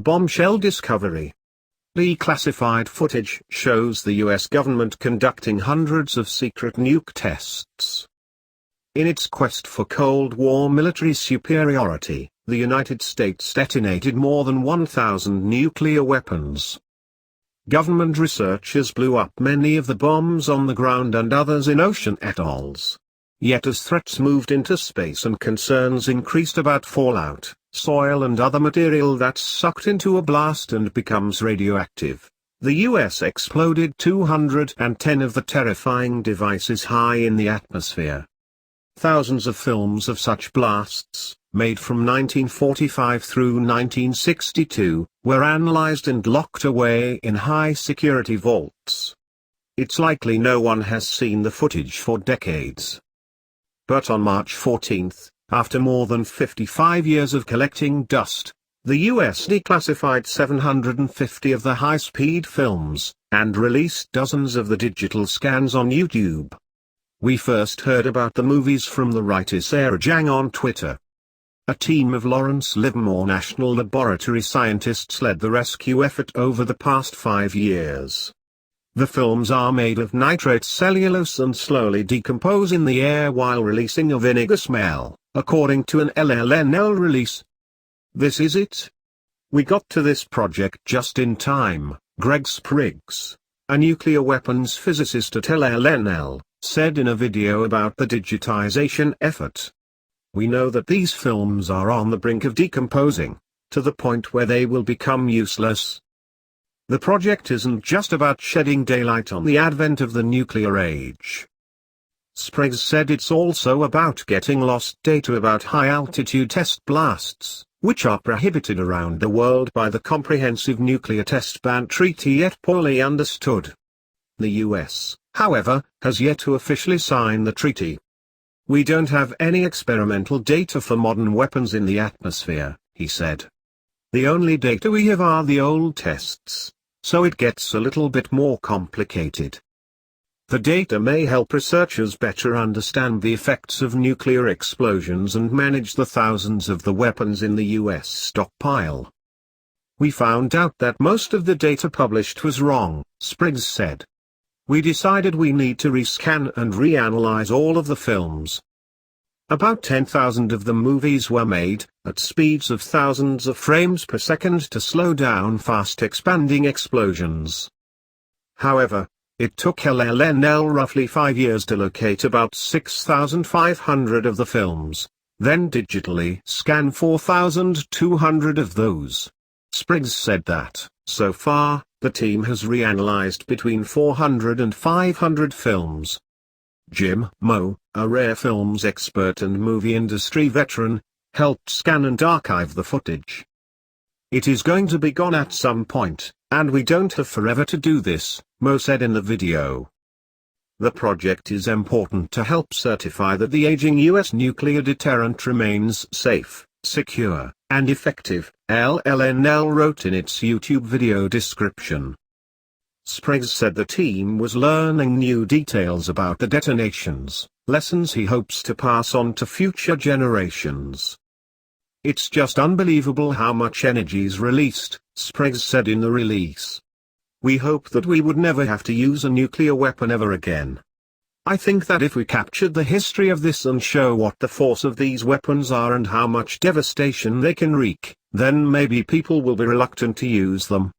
bombshell discovery. Declassified footage shows the US government conducting hundreds of secret nuke tests. In its quest for Cold War military superiority, the United States detonated more than 1,000 nuclear weapons. Government researchers blew up many of the bombs on the ground and others in ocean atolls. Yet as threats moved into space and concerns increased about fallout, soil and other material that's sucked into a blast and becomes radioactive, the US exploded 210 of the terrifying devices high in the atmosphere. Thousands of films of such blasts, made from 1945 through 1962, were analyzed and locked away in high-security vaults. It's likely no one has seen the footage for decades. But on March 14, after more than 55 years of collecting dust, the US declassified 750 of the high-speed films, and released dozens of the digital scans on YouTube. We first heard about the movies from the writer Sarah Zhang on Twitter. A team of Lawrence Livermore National Laboratory scientists led the rescue effort over the past 5 years. The films are made of nitrate cellulose and slowly decompose in the air while releasing a vinegar smell, according to an LLNL release. This is it. We got to this project just in time, Greg Spriggs, a nuclear weapons physicist at LLNL, said in a video about the digitization effort. We know that these films are on the brink of decomposing, to the point where they will become useless. The project isn't just about shedding daylight on the advent of the nuclear age. Spriggs said it's also about getting lost data about high-altitude test blasts, which are prohibited around the world by the Comprehensive Nuclear Test Ban Treaty yet poorly understood. The US, however, has yet to officially sign the treaty. We don't have any experimental data for modern weapons in the atmosphere, he said. The only data we have are the old tests, so it gets a little bit more complicated. The data may help researchers better understand the effects of nuclear explosions and manage the thousands of the weapons in the US stockpile. We found out that most of the data published was wrong, Spriggs said. We decided we need to rescan and reanalyze all of the films. About 10,000 of the movies were made, at speeds of thousands of frames per second to slow down fast expanding explosions. However, it took LLNL roughly 5 years to locate about 6,500 of the films, then digitally scan 4,200 of those. Spriggs said that, so far, the team has reanalyzed between 400 and 500 films. Jim Moe, a rare films expert and movie industry veteran, helped scan and archive the footage. It is going to be gone at some point, and we don't have forever to do this, Moe said in the video. The project is important to help certify that the aging US nuclear deterrent remains safe, secure, and effective, LLNL wrote in its YouTube video description. Spriggs said the team was learning new details about the detonations, lessons he hopes to pass on to future generations. It's just unbelievable how much energy is released, Spriggs said in the release. We hope that we would never have to use a nuclear weapon ever again. I think that if we captured the history of this and show what the force of these weapons are and how much devastation they can wreak, then maybe people will be reluctant to use them.